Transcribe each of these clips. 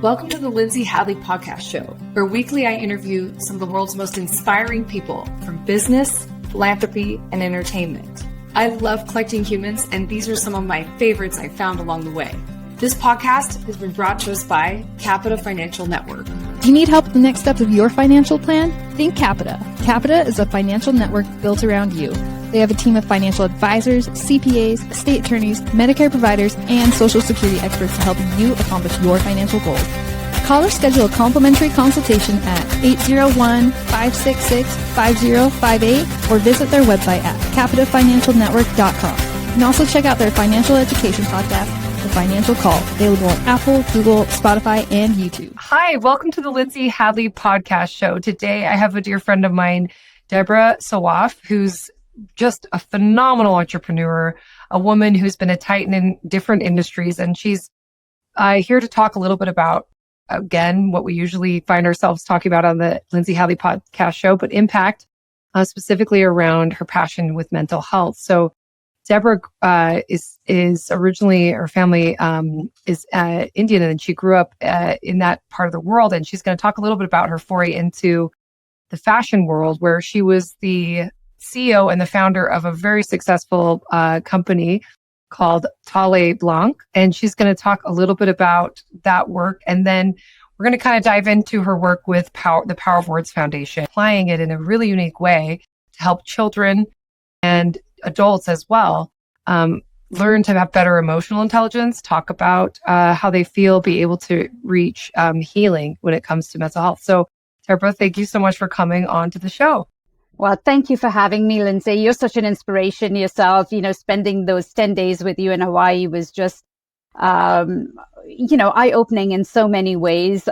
Welcome to the Lindsay Hadley podcast show, where weekly I interview some of the world's most inspiring people from business, philanthropy, and entertainment. I love collecting humans, and these are some of my favorites I found along the way. This podcast has been brought to us by Capita Financial Network. Do you need help with the next steps of your financial plan? Think Capita. Capita is a financial network built around you. They have a team of financial advisors, CPAs, estate attorneys, Medicare providers, and Social Security experts to help you accomplish your financial goals. Call or schedule a complimentary consultation at 801-566-5058 or visit their website at capitafinancialnetwork.com. You can also check out their financial education podcast, The Financial Call, available on Apple, Google, Spotify, and YouTube. Hi, welcome to the Lindsay Hadley podcast show. Today, I have a dear friend of mine, Deborah Sawaf, who's just a phenomenal entrepreneur, a woman who's been a titan in different industries. And she's here to talk a little bit about, again, what we usually find ourselves talking about on the Lindsay Hadley podcast show, but impact, specifically around her passion with mental health. So Deborah is originally, her family is Indian, and she grew up in that part of the world. And she's going to talk a little bit about her foray into the fashion world, where she was the CEO and the founder of a very successful company called Tale Blanc. And she's going to talk a little bit about that work. And then we're going to kind of dive into her work with the Power of Words Foundation, applying it in a really unique way to help children and adults as well learn to have better emotional intelligence, talk about how they feel, be able to reach healing when it comes to mental health. So Deborah, thank you so much for coming on to the show. Well, thank you for having me, Lindsay. You're such an inspiration yourself. You know, spending those 10 days with you in Hawaii was just, eye-opening in so many ways,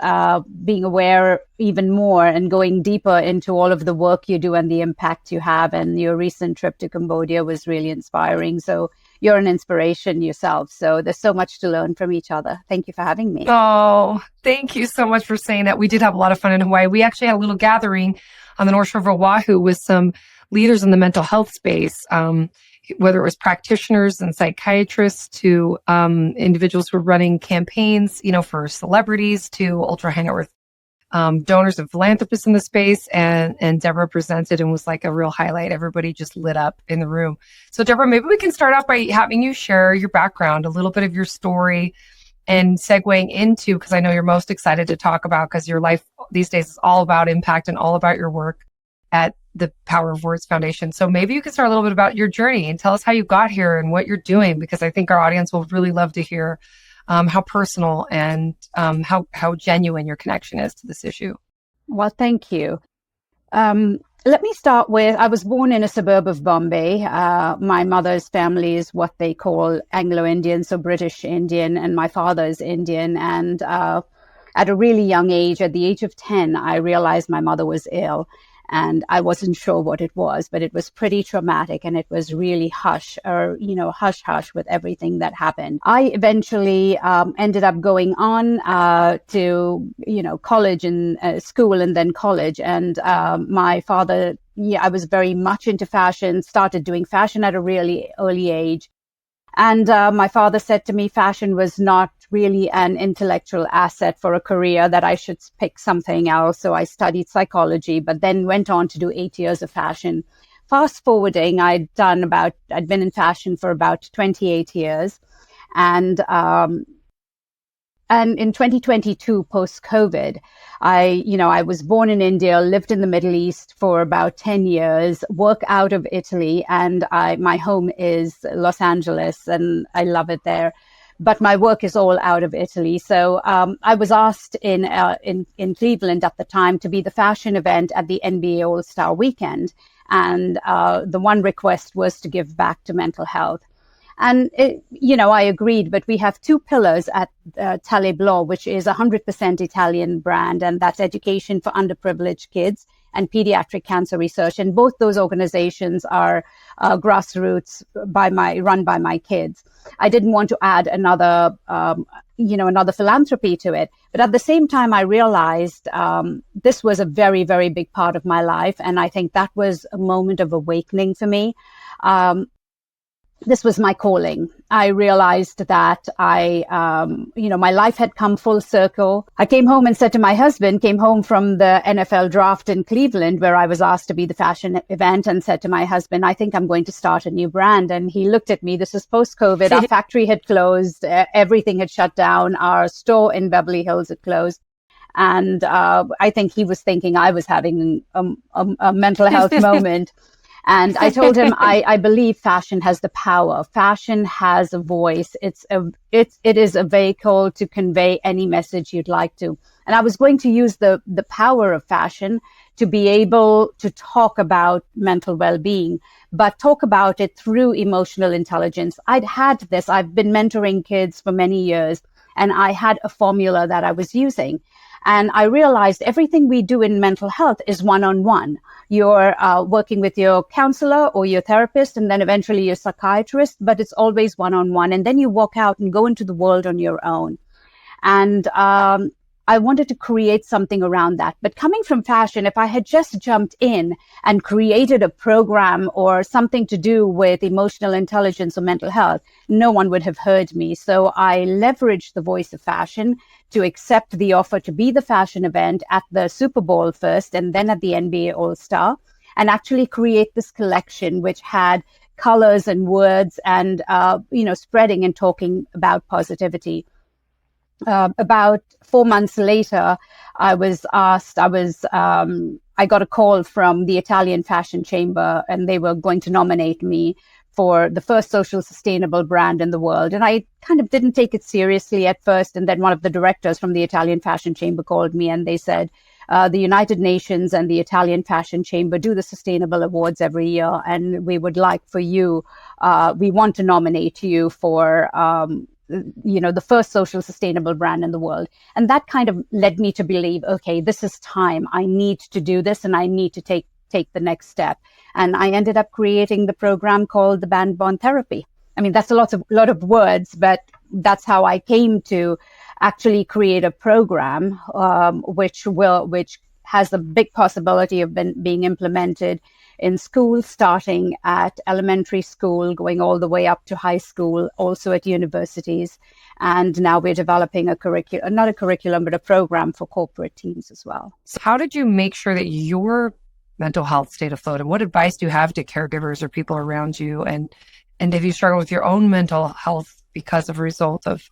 being aware even more and going deeper into all of the work you do and the impact you have. And your recent trip to Cambodia was really inspiring. So you're an inspiration yourself. So there's so much to learn from each other. Thank you for having me. Oh, thank you so much for saying that. We did have a lot of fun in Hawaii. We actually had a little gathering on the North Shore of Oahu with some leaders in the mental health space, whether it was practitioners and psychiatrists to individuals who were running campaigns, for celebrities to ultra high net worth donors and philanthropists in the space. And Deborah presented and was like a real highlight. Everybody just lit up in the room. So Deborah, maybe we can start off by having you share your background, a little bit of your story, and segueing into, because I know you're most excited to talk about, because your life these days is all about impact and all about your work at the Power of Words Foundation. So maybe you could start a little bit about your journey and tell us how you got here and what you're doing, because I think our audience will really love to hear how personal and how genuine your connection is to this issue. Well, thank you. Let me start with, I was born in a suburb of Bombay. My mother's family is what they call Anglo-Indian, so British Indian, and my father is Indian. And at a really young age, at the age of 10, I realized my mother was ill. And I wasn't sure what it was, but it was pretty traumatic, and it was really hush with everything that happened. I eventually ended up going on to, college and school and then college. And my father, I was very much into fashion, started doing fashion at a really early age. And my father said to me, fashion was not really an intellectual asset for a career, that I should pick something else. So I studied psychology, but then went on to do 8 years of fashion. Fast forwarding, I'd been in fashion for about 28 years. And in 2022, post-COVID, I was born in India, lived in the Middle East for about 10 years, work out of Italy, and my home is Los Angeles, and I love it there. But my work is all out of Italy. So I was asked in Cleveland at the time to be the fashion event at the NBA All-Star Weekend. And the one request was to give back to mental health. And, I agreed, but we have two pillars at Tale Blanc, which is a 100% Italian brand, and that's education for underprivileged kids and pediatric cancer research. And both those organizations are grassroots run by my kids. I didn't want to add another philanthropy to it. But at the same time, I realized this was a very, very big part of my life. And I think that was a moment of awakening for me. this was my calling. I realized that my life had come full circle. I came home and said to my husband, came home from the NFL draft in Cleveland, where I was asked to be the fashion event, and said to my husband, I think I'm going to start a new brand. And he looked at me. This is post-COVID. Our factory had closed. Everything had shut down. Our store in Beverly Hills had closed. And I think he was thinking I was having a mental health moment. And I told him, I believe fashion has the power. Fashion has a voice. It is a vehicle to convey any message you'd like to. And I was going to use the power of fashion to be able to talk about mental well-being, but talk about it through emotional intelligence. I've been mentoring kids for many years, and I had a formula that I was using. And I realized everything we do in mental health is one-on-one. You're working with your counselor or your therapist, and then eventually your psychiatrist, but it's always one-on-one. And then you walk out and go into the world on your own. And I wanted to create something around that. But coming from fashion, if I had just jumped in and created a program or something to do with emotional intelligence or mental health, no one would have heard me. So I leveraged the voice of fashion to accept the offer to be the fashion event at the Super Bowl first and then at the NBA All-Star, and actually create this collection which had colors and words and, spreading and talking about positivity. About 4 months later, I got a call from the Italian Fashion Chamber, and they were going to nominate me for the first social sustainable brand in the world. And I kind of didn't take it seriously at first. And then one of the directors from the Italian Fashion Chamber called me, and they said, the United Nations and the Italian Fashion Chamber do the Sustainable Awards every year. And we would like for you, we want to nominate you for, the first social sustainable brand in the world. And that kind of led me to believe, okay, this is time. I need to do this, and I need to take the next step. And I ended up creating the program called the Band Bond Therapy. I mean, that's a lot of words, but that's how I came to actually create a program, which has a big possibility of being implemented in schools, starting at elementary school, going all the way up to high school, also at universities. And now we're developing a program for corporate teams as well. So how did you make sure that your mental health stayed afloat? And what advice do you have to caregivers or people around you? And if you struggle with your own mental health because of a result of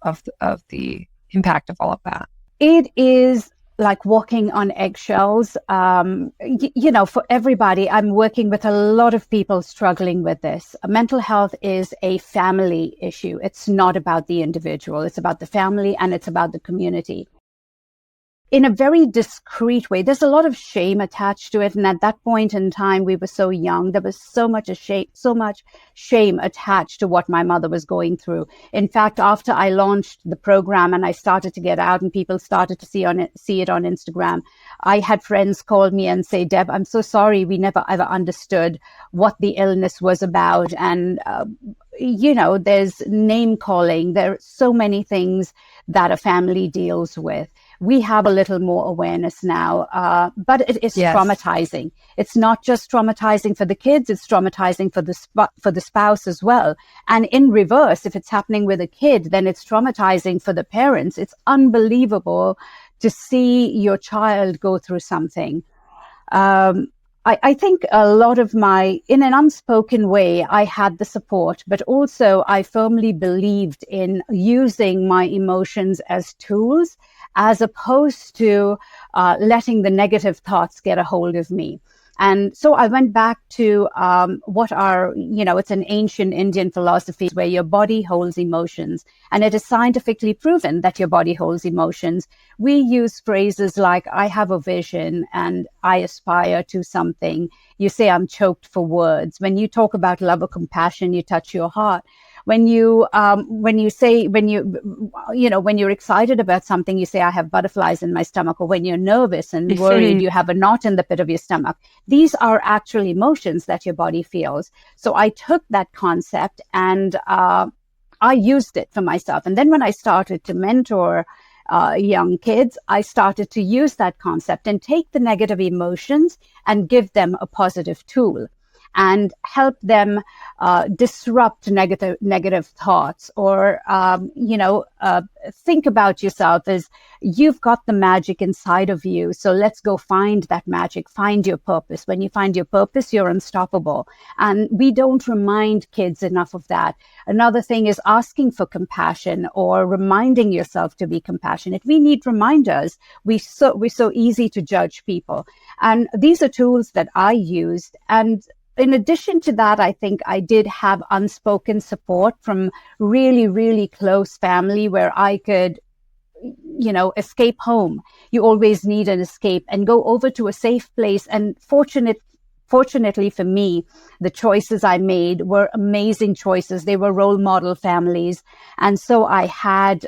the impact of all of that? It is like walking on eggshells. For everybody, I'm working with a lot of people struggling with this. Mental health is a family issue. It's not about the individual. It's about the family, and it's about the community. In a very discreet way, there's a lot of shame attached to it. And at that point in time, we were so young. There was so much shame attached to what my mother was going through. In fact, after I launched the program and I started to get out and people started to see it on Instagram, I had friends call me and say, Deb, I'm so sorry. We never ever understood what the illness was about. And, there's name calling. There are so many things that a family deals with. We have a little more awareness now, but it is traumatizing. It's not just traumatizing for the kids, it's traumatizing for the spouse as well. And in reverse, if it's happening with a kid, then it's traumatizing for the parents. It's unbelievable to see your child go through something. I think a lot of in an unspoken way, I had the support, but also I firmly believed in using my emotions as tools, as opposed to letting the negative thoughts get a hold of me. And so I went back to it's an ancient Indian philosophy where your body holds emotions, and it is scientifically proven that your body holds emotions. We use phrases like, I have a vision and I aspire to something. You say, I'm choked for words. When you talk about love or compassion, you touch your heart. When you're excited about something, you say, I have butterflies in my stomach. Or when you're nervous and worried, you have a knot in the pit of your stomach. These are actual emotions that your body feels. So I took that concept and I used it for myself. And then when I started to mentor young kids, I started to use that concept and take the negative emotions and give them a positive tool. and help them disrupt negative thoughts, or think about yourself as you've got the magic inside of you. So let's go find that magic, find your purpose. When you find your purpose, you're unstoppable. And we don't remind kids enough of that. Another thing is asking for compassion or reminding yourself to be compassionate. We need reminders. We're so easy to judge people. And these are tools that I used. And in addition to that, I think I did have unspoken support from really, really close family where I could, escape home. You always need an escape and go over to a safe place. And fortunately for me, the choices I made were amazing choices. They were role model families. And so I had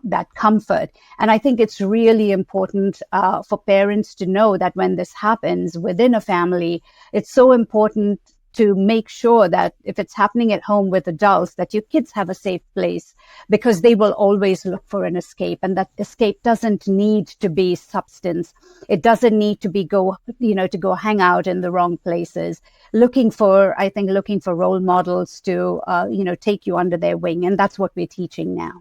that comfort. And I think it's really important for parents to know that when this happens within a family, it's so important to make sure that if it's happening at home with adults, that your kids have a safe place, because they will always look for an escape. And that escape doesn't need to be substance. It doesn't need to be to go hang out in the wrong places. Looking for role models to, take you under their wing. And that's what we're teaching now.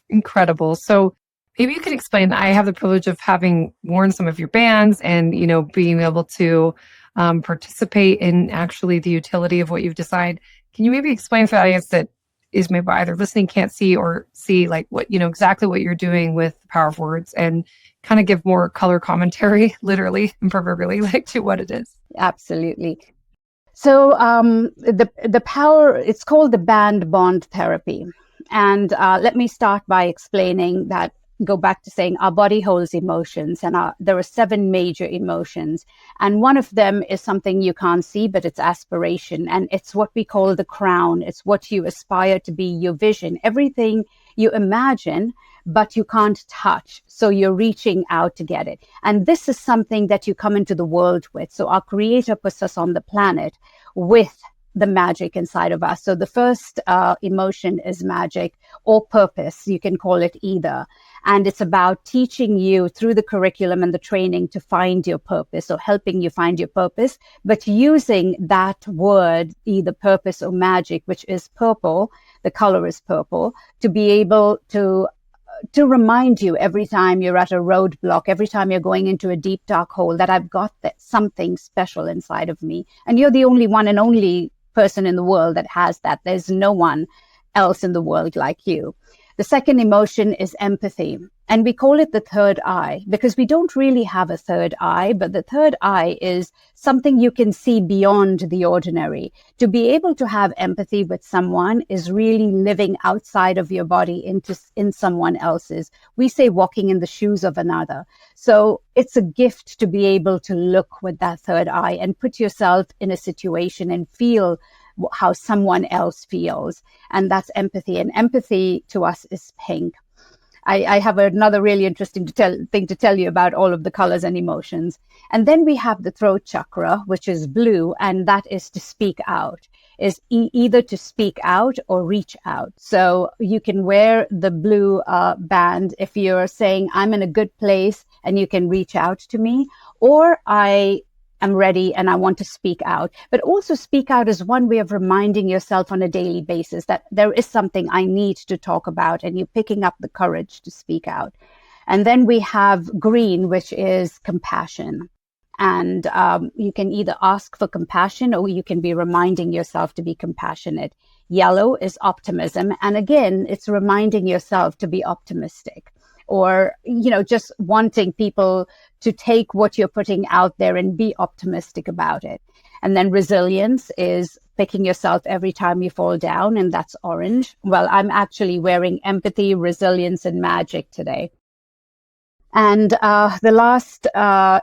Incredible. So maybe you could explain, I have the privilege of having worn some of your bands and, being able to participate in actually the utility of what you've decided. Can you maybe explain for the audience that is maybe either listening, can't see, or see like what, exactly what you're doing with the power of words, and kind of give more color commentary, literally and proverbially, like to what it is? Absolutely. So the power, it's called the band bond therapy. And let me start by explaining that. Go back to saying our body holds emotions, and there are 7 major emotions. And one of them is something you can't see, but it's aspiration. And it's what we call the crown. It's what you aspire to be, your vision, everything you imagine, but you can't touch. So you're reaching out to get it. And this is something that you come into the world with. So our Creator puts us on the planet with the magic inside of us. So the first emotion is magic or purpose. You can call it either. And it's about teaching you through the curriculum and the training to find your purpose, or helping you find your purpose, but using that word, either purpose or magic, which is purple, the color is purple, to be able to remind you every time you're at a roadblock, every time you're going into a deep, dark hole, that I've got something special inside of me. And you're the only one and only person in the world that has that. There's no one else in the world like you. The second emotion is empathy. And we call it the third eye because we don't really have a third eye, but the third eye is something you can see beyond the ordinary. To be able to have empathy with someone is really living outside of your body in someone else's. We say walking in the shoes of another. So it's a gift to be able to look with that third eye and put yourself in a situation and feel how someone else feels. And that's empathy. And empathy to us is pink. I have another really interesting thing to tell you about all of the colors and emotions. And then we have the throat chakra, which is blue, and that is to speak out, is either to speak out or reach out. So you can wear the blue band if you're saying, I'm in a good place and you can reach out to me, or I'm ready and I want to speak out. But also speak out is one way of reminding yourself on a daily basis that there is something I need to talk about, and you're picking up the courage to speak out. And then we have green, which is compassion. And you can either ask for compassion or you can be reminding yourself to be compassionate. Yellow is optimism. And again, it's reminding yourself to be optimistic, or, just wanting people to take what you're putting out there and be optimistic about it. And then resilience is picking yourself every time you fall down, and that's orange. Well, I'm actually wearing empathy, resilience, and magic today. And the last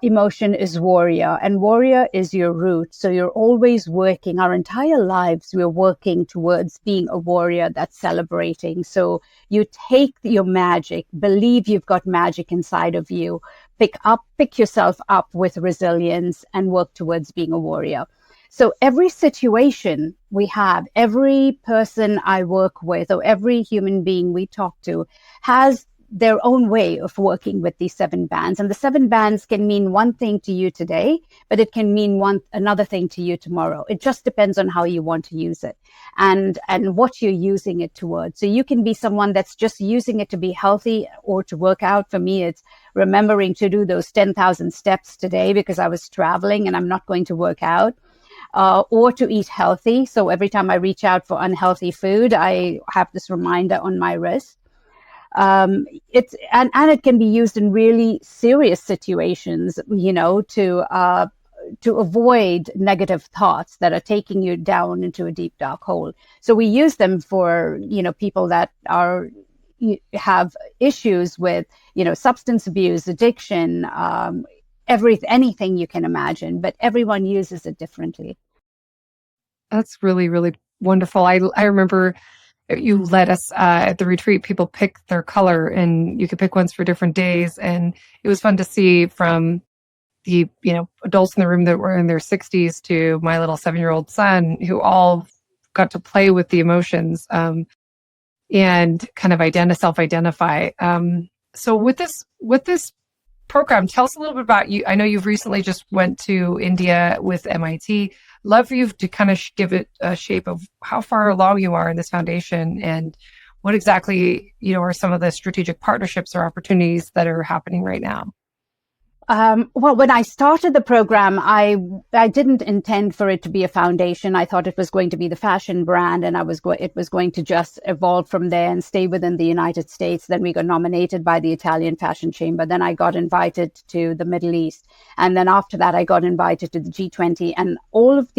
emotion is warrior, and warrior is your root. So you're always working, our entire lives, we're working towards being a warrior that's celebrating. So you take your magic, believe you've got magic inside of you, pick yourself up with resilience and work towards being a warrior. So every situation we have, every person I work with, or every human being we talk to has their own way of working with these 7 bands. And the 7 bands can mean one thing to you today, but it can mean another thing to you tomorrow. It just depends on how you want to use it and what you're using it towards. So you can be someone that's just using it to be healthy or to work out. For me, it's remembering to do those 10,000 steps today because I was traveling and I'm not going to work out. Or to eat healthy. So every time I reach out for unhealthy food, I have this reminder on my wrist. And it can be used in really serious situations, to avoid negative thoughts that are taking you down into a deep, dark hole. So we use them for, people that have issues with, substance abuse, addiction, anything you can imagine, but everyone uses it differently. That's really, really wonderful. I remember you let us at the retreat, people pick their color and you could pick ones for different days. And it was fun to see from the, adults in the room that were in their 60s to my little 7-year-old son, who all got to play with the emotions and kind of self-identify. So with this program, tell us a little bit about you. I know you've recently just went to India with MIT. Love for you to kind of give it a shape of how far along you are in this foundation and what exactly, are some of the strategic partnerships or opportunities that are happening right now. Well, when I started the program, I didn't intend for it to be a foundation. I thought it was going to be the fashion brand, and it was going to just evolve from there and stay within the United States. Then we got nominated by the Italian Fashion Chamber. Then I got invited to the Middle East, and then after that, I got invited to the G20. And all of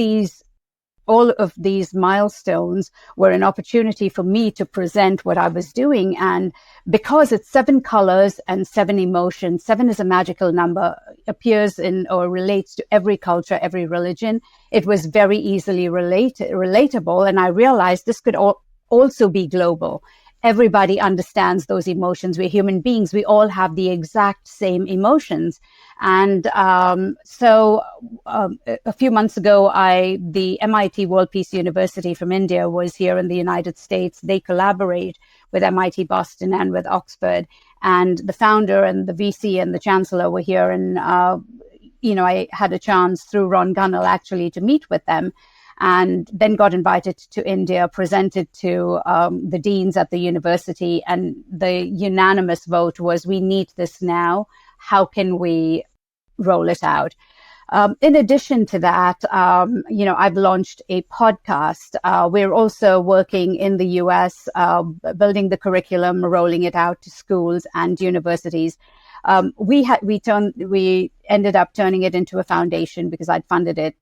these milestones were an opportunity for me to present what I was doing. And because it's 7 colors and 7 emotions, 7 is a magical number, appears in or relates to every culture, every religion. It was very easily relatable. And I realized this could also be global. Everybody understands those emotions. We're human beings. We all have the exact same emotions. And so a few months ago, the MIT World Peace University from India was here in the United States. They collaborate with MIT Boston and with Oxford. And the founder and the VC and the chancellor were here. And, I had a chance through Ron Gunnell actually to meet with them. And then got invited to India, presented to the deans at the university, and the unanimous vote was, we need this now. How can we roll it out? In addition to that, I've launched a podcast. We're also working in the US, building the curriculum, rolling it out to schools and universities. We ended up turning it into a foundation because I'd funded it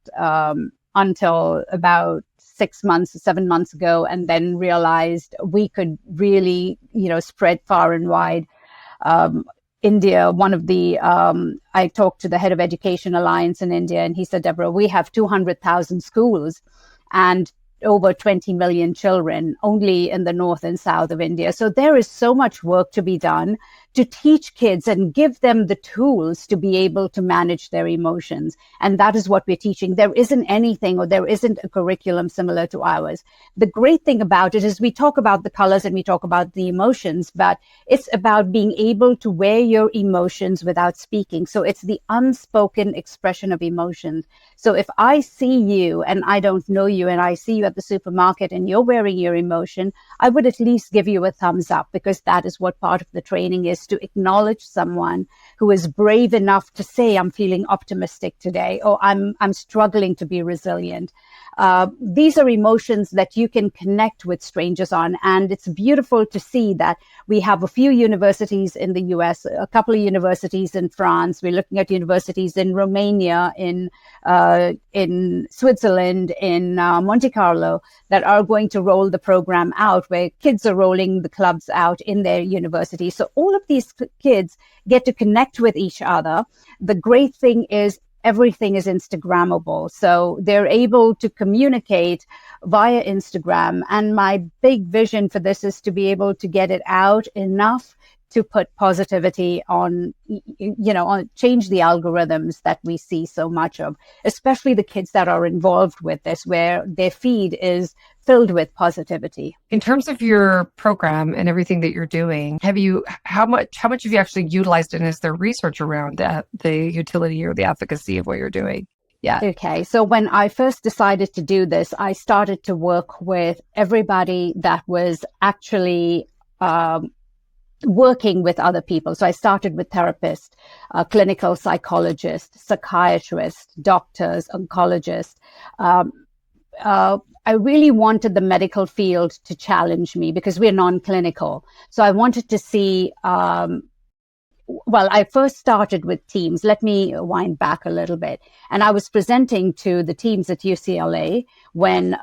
until about 7 months ago, and then realized we could really, spread far and wide. India, I talked to the head of Education Alliance in India, and he said, Deborah, we have 200,000 schools and over 20 million children only in the north and south of India. So there is so much work to be done to teach kids and give them the tools to be able to manage their emotions. And that is what we're teaching. There isn't a curriculum similar to ours. The great thing about it is we talk about the colors and we talk about the emotions, but it's about being able to wear your emotions without speaking. So it's the unspoken expression of emotions. So if I see you and I don't know you and I see you at the supermarket and you're wearing your emotion, I would at least give you a thumbs up, because that is what part of the training is, to acknowledge someone who is brave enough to say, I'm feeling optimistic today, or I'm struggling to be resilient. These are emotions that you can connect with strangers on. And it's beautiful to see that we have a few universities in the US, a couple of universities in France. We're looking at universities in Romania, in Switzerland, in Monte Carlo, that are going to roll the program out, where kids are rolling the clubs out in their university. So all of these kids get to connect with each other. The great thing is everything is Instagrammable. So they're able to communicate via Instagram. And my big vision for this is to be able to get it out enough to put positivity on, on change the algorithms that we see so much of, especially the kids that are involved with this, where their feed is filled with positivity. In terms of your program and everything that you're doing, how much have you actually utilized it? And is there research around the utility or the efficacy of what you're doing? Yeah. Okay. So when I first decided to do this, I started to work with everybody that was actually working with other people. So I started with therapists, clinical psychologists, psychiatrists, doctors, oncologists. I really wanted the medical field to challenge me because we're non-clinical. So I wanted to see, I first started with teams. Let me wind back a little bit. And I was presenting to the teams at UCLA when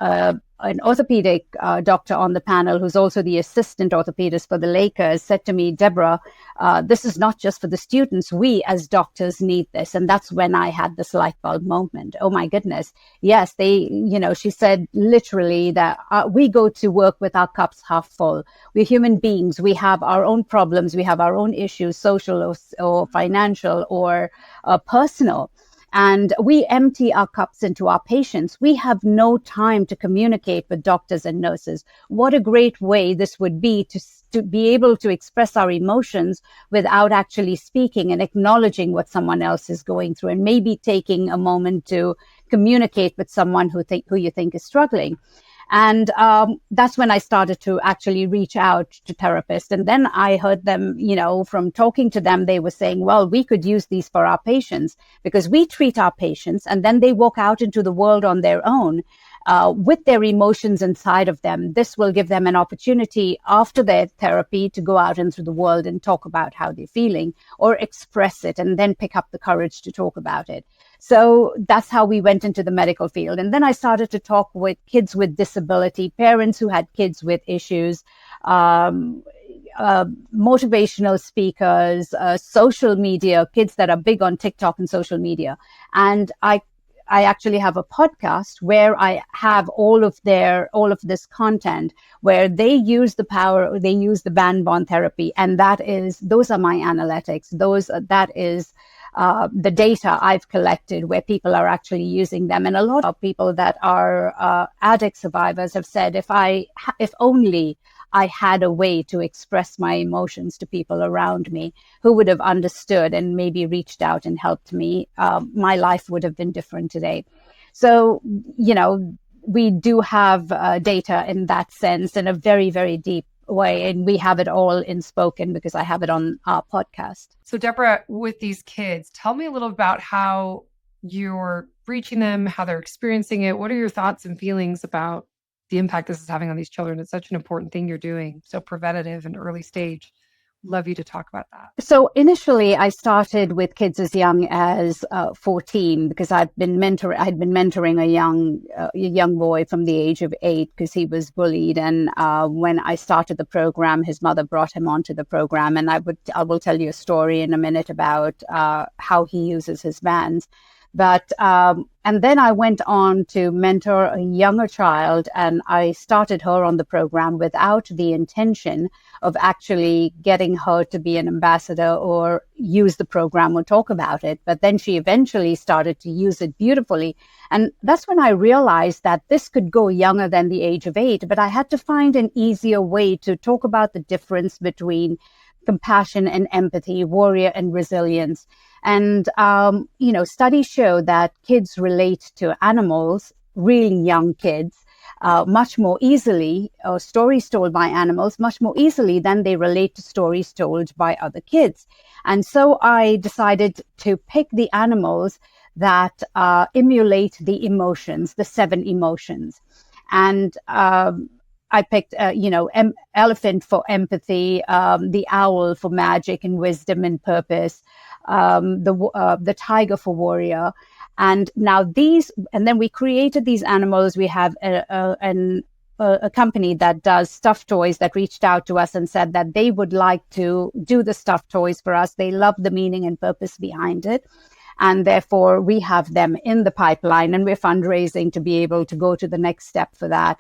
an orthopedic doctor on the panel, who's also the assistant orthopedist for the Lakers, said to me, Deborah, this is not just for the students. We as doctors need this. And that's when I had this light bulb moment. Oh, my goodness. Yes, she said literally that we go to work with our cups half full. We're human beings. We have our own problems. We have our own issues, social or financial or personal. And we empty our cups into our patients. We have no time to communicate with doctors and nurses. What a great way this would be to be able to express our emotions without actually speaking and acknowledging what someone else is going through, and maybe taking a moment to communicate with someone who you think is struggling. And that's when I started to actually reach out to therapists. And then I heard them, from talking to them, they were saying, well, we could use these for our patients because we treat our patients and then they walk out into the world on their own with their emotions inside of them. This will give them an opportunity after their therapy to go out into the world and talk about how they're feeling or express it and then pick up the courage to talk about it. So that's how we went into the medical field. And then I started to talk with kids with disability, parents who had kids with issues, motivational speakers, social media, kids that are big on TikTok and social media. And I actually have a podcast where I have all of this content where they use the band bond therapy. And those are my analytics. That is the data I've collected where people are actually using them. And a lot of people that are addict survivors have said, if only I had a way to express my emotions to people around me who would have understood and maybe reached out and helped me, my life would have been different today. So, we do have data in that sense in a very, very deep way, and we have it all in spoken because I have it on our podcast. So Deborah, with these kids, tell me a little about how you're reaching them, how they're experiencing it. What are your thoughts and feelings about the impact this is having on these children? It's such an important thing you're doing, so preventative and early stage. Love you to talk about that. So initially, I started with kids as young as 14 because I'd been mentoring a young boy from the age of 8 because he was bullied. And when I started the program, his mother brought him onto the program. And I will tell you a story in a minute about how he uses his bands. But and then I went on to mentor a younger child, and I started her on the program without the intention of actually getting her to be an ambassador or use the program or talk about it. But then she eventually started to use it beautifully. And that's when I realized that this could go younger than the age of 8, but I had to find an easier way to talk about the difference between compassion and empathy, warrior and resilience. And, studies show that kids relate to animals, really young kids, much more easily, or stories told by animals much more easily than they relate to stories told by other kids. And so I decided to pick the animals that emulate the emotions, the 7 emotions. And I picked, elephant for empathy, the owl for magic and wisdom and purpose, the tiger for warrior. And now and then we created these animals. We have a company that does stuffed toys that reached out to us and said that they would like to do the stuffed toys for us. They love the meaning and purpose behind it. And therefore, we have them in the pipeline, and we're fundraising to be able to go to the next step for that.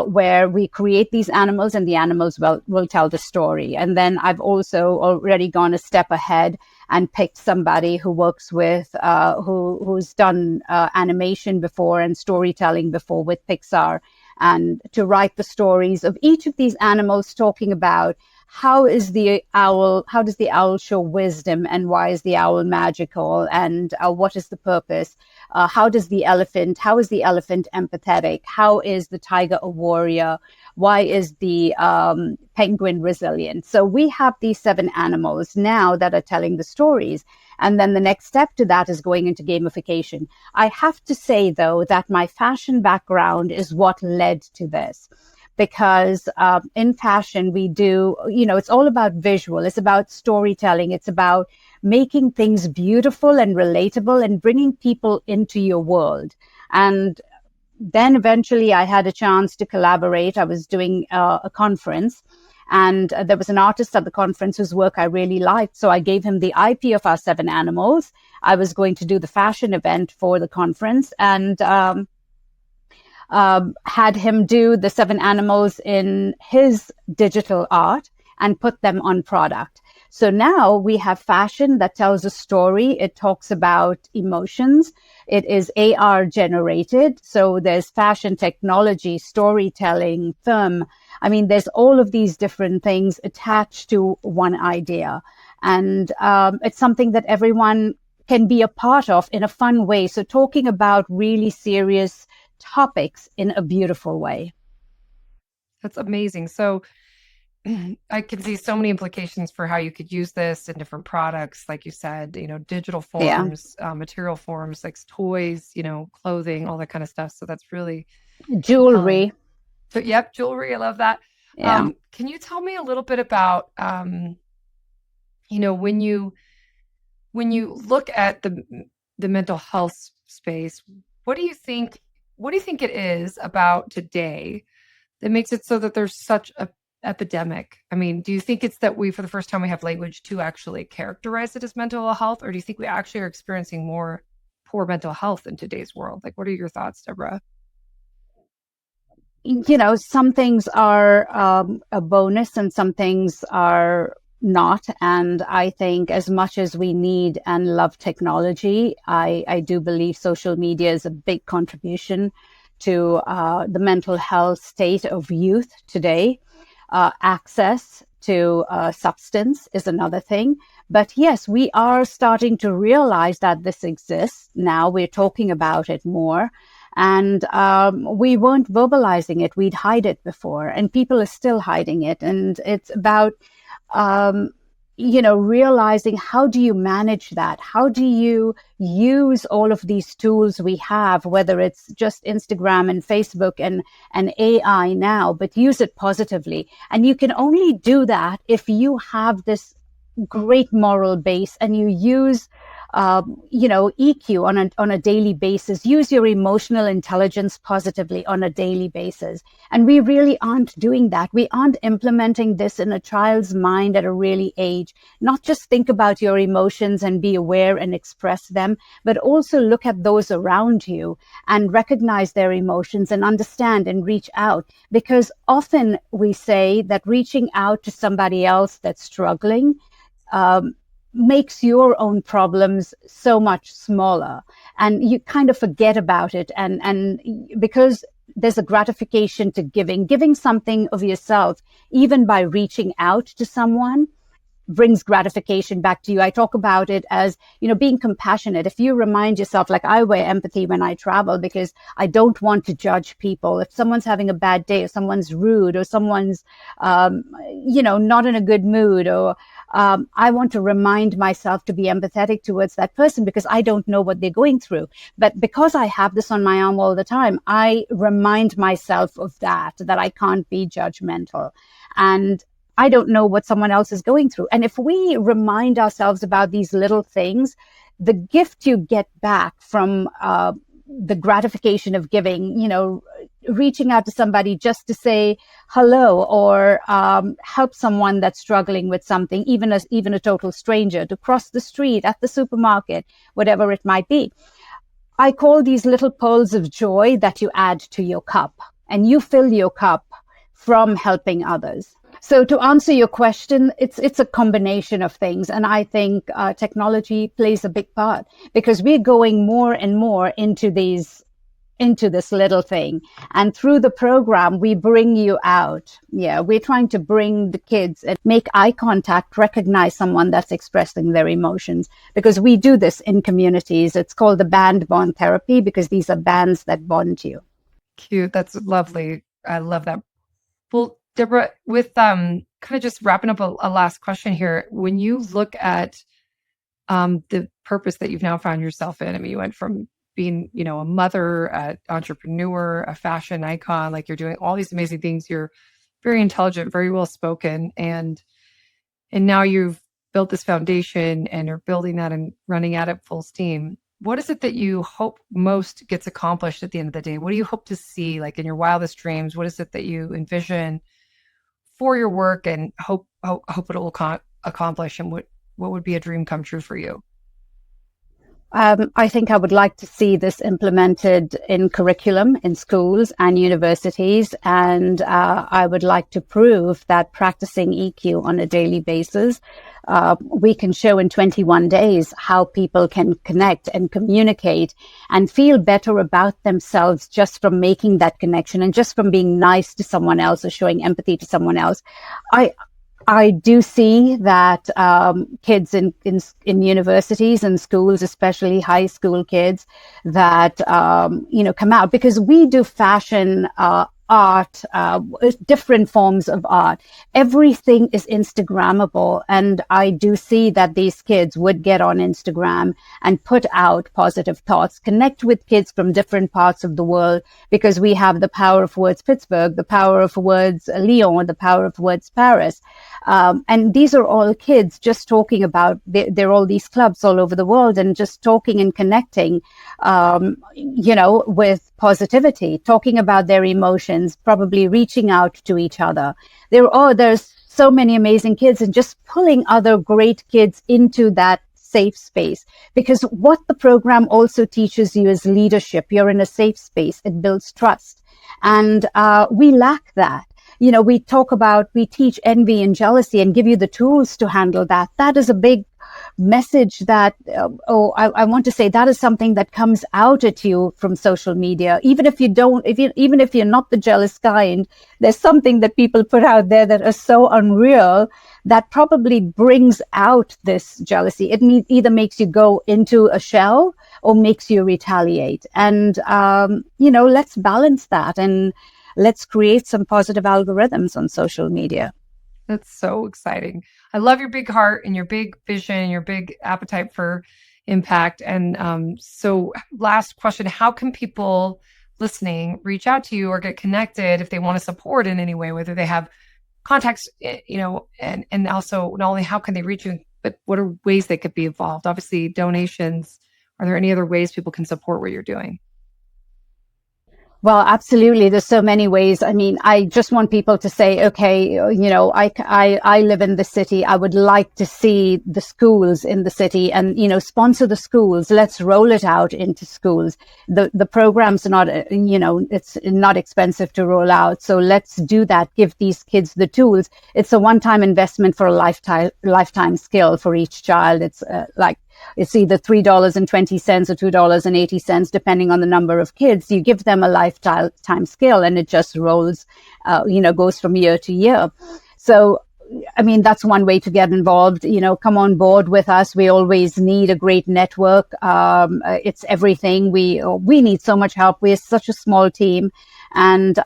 where we create these animals and the animals will tell the story. And then I've also already gone a step ahead and picked somebody who works with, who's done animation before and storytelling before with Pixar, and to write the stories of each of these animals, talking about how does the owl show wisdom, and why is the owl magical, and what is the purpose? How is the elephant empathetic? How is the tiger a warrior? Why is the penguin resilient? So we have these 7 animals now that are telling the stories. And then the next step to that is going into gamification. I have to say, though, that my fashion background is what led to this. Because in fashion, we do, it's all about visual. It's about storytelling. It's about making things beautiful and relatable and bringing people into your world. And then eventually I had a chance to collaborate. I was doing a conference, and there was an artist at the conference whose work I really liked. So I gave him the IP of our 7 animals. I was going to do the fashion event for the conference, and had him do the 7 animals in his digital art and put them on product. So now we have fashion that tells a story. It talks about emotions. It is AR generated. So there's fashion technology, storytelling, film. I mean, there's all of these different things attached to one idea. And it's something that everyone can be a part of in a fun way. So talking about really serious topics in a beautiful way. That's amazing. So I can see so many implications for how you could use this in different products, like you said, digital forms, material forms, like toys, clothing, all that kind of stuff. So that's really jewelry. So, yep, jewelry. I love that. Yeah. Can you tell me a little bit about, when you look at the mental health space, what do you think it is about today that makes it so that there's such a epidemic? I mean, do you think it's that for the first time, we have language to actually characterize it as mental health, or do you think we actually are experiencing more poor mental health in today's world? Like, what are your thoughts, Deborah? Some things are a bonus and some things are not. And I think as much as we need and love technology, I do believe social media is a big contribution to the mental health state of youth today. Access to substance is another thing. But yes, we are starting to realize that this exists now. We're talking about it more. And we weren't verbalizing it. We'd hide it before. And people are still hiding it. And it's about, realizing, how do you manage that? How do you use all of these tools we have, whether it's just Instagram and Facebook and AI now, but use it positively. And you can only do that if you have this great moral base and you use EQ on a daily basis. Use your emotional intelligence positively on a daily basis. And we really aren't doing that. We aren't implementing this in a child's mind at a really age. Not just think about your emotions and be aware and express them, but also look at those around you and recognize their emotions and understand and reach out. Because often we say that reaching out to somebody else that's struggling makes your own problems so much smaller, and you kind of forget about it. And because there's a gratification to giving something of yourself, even by reaching out to someone, brings gratification back to you. I talk about it as, being compassionate. If you remind yourself, like I wear empathy when I travel because I don't want to judge people. If someone's having a bad day, or someone's rude, or someone's, not in a good mood, or I want to remind myself to be empathetic towards that person because I don't know what they're going through. But because I have this on my arm all the time, I remind myself of that I can't be judgmental. And I don't know what someone else is going through. And if we remind ourselves about these little things, the gift you get back from the gratification of giving, reaching out to somebody just to say hello, or help someone that's struggling with something, even a total stranger, to cross the street, at the supermarket, whatever it might be. I call these little pearls of joy that you add to your cup. and you fill your cup from helping others. So to answer your question, it's a combination of things. And I think technology plays a big part, because we're going more and more into this little thing. And through the program, we bring you out. Yeah, we're trying to bring the kids and make eye contact, recognize someone that's expressing their emotions, because we do this in communities. It's called the band bond therapy, because these are bands that bond you. Cute. That's lovely. I love that. Well, Deborah, with kind of just wrapping up a last question here, when you look at the purpose that you've now found yourself in, I mean, you went from being, a mother, an entrepreneur, a fashion icon, like you're doing all these amazing things. You're very intelligent, very well spoken, and now you've built this foundation and you're building that and running at it full steam. What is it that you hope most gets accomplished at the end of the day? What do you hope to see, like in your wildest dreams? What is it that you envision for your work and hope it will accomplish? And what would be a dream come true for you? I think I would like to see this implemented in curriculum in schools and universities. And I would like to prove that practicing EQ on a daily basis, we can show in 21 days how people can connect and communicate and feel better about themselves just from making that connection and just from being nice to someone else or showing empathy to someone else. I do see that kids in universities and schools, especially high school kids, that come out, because we do fashion, art, different forms of art. Everything is Instagrammable, and I do see that these kids would get on Instagram and put out positive thoughts, connect with kids from different parts of the world, because we have the power of words Pittsburgh, the power of words Lyon, the power of words Paris. And these are all kids just talking about, there are all these clubs all over the world, and just talking and connecting, with positivity, talking about their emotions, probably reaching out to each other. There's so many amazing kids, and just pulling other great kids into that safe space. Because what the program also teaches you is leadership. You're in a safe space. It builds trust. And we lack that. We teach envy and jealousy and give you the tools to handle that. That is a big message that, I want to say that is something that comes out at you from social media. Even if you're not the jealous kind, there's something that people put out there that is so unreal that probably brings out this jealousy. It either makes you go into a shell or makes you retaliate. And, let's balance that, and let's create some positive algorithms on social media. That's so exciting. I love your big heart and your big vision, your big appetite for impact. And so last question, how can people listening reach out to you or get connected if they want to support in any way, whether they have contacts, and also not only how can they reach you, but what are ways they could be involved? Obviously, donations. Are there any other ways people can support what you're doing? Well, absolutely. There's so many ways. I mean, I just want people to say, okay, I live in the city. I would like to see the schools in the city and, sponsor the schools. Let's roll it out into schools. The program's not, it's not expensive to roll out. So let's do that. Give these kids the tools. It's a one-time investment for a lifetime skill for each child. It's either $3.20 or $2.80, depending on the number of kids. You give them a lifetime skill, and it just rolls, goes from year to year. So, I mean, that's one way to get involved. Come on board with us. We always need a great network. It's everything. We need so much help. We're such a small team, and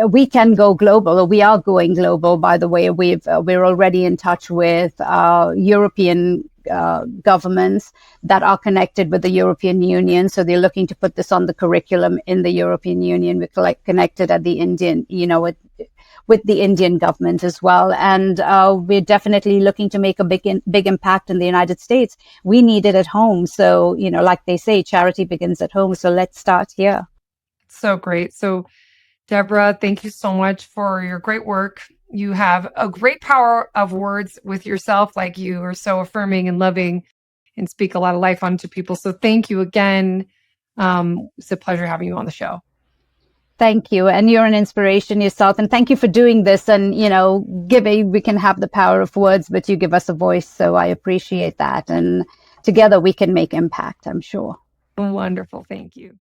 we can go global, or we are going global. By the way, we're already in touch with European governments that are connected with the European Union. So they're looking to put this on the curriculum in the European Union. We're connected at the Indian, with the Indian government as well. And we're definitely looking to make a big impact in the United States. We need it at home. So, like they say, charity begins at home. So let's start here. So great. So Deborah, thank you so much for your great work. You have a great power of words with yourself, like you are so affirming and loving and speak a lot of life onto people. So thank you again. It's a pleasure having you on the show. Thank you. And you're an inspiration yourself. And thank you for doing this. And, giving, we can have the power of words, but you give us a voice. So I appreciate that. And together we can make impact, I'm sure. Wonderful. Thank you.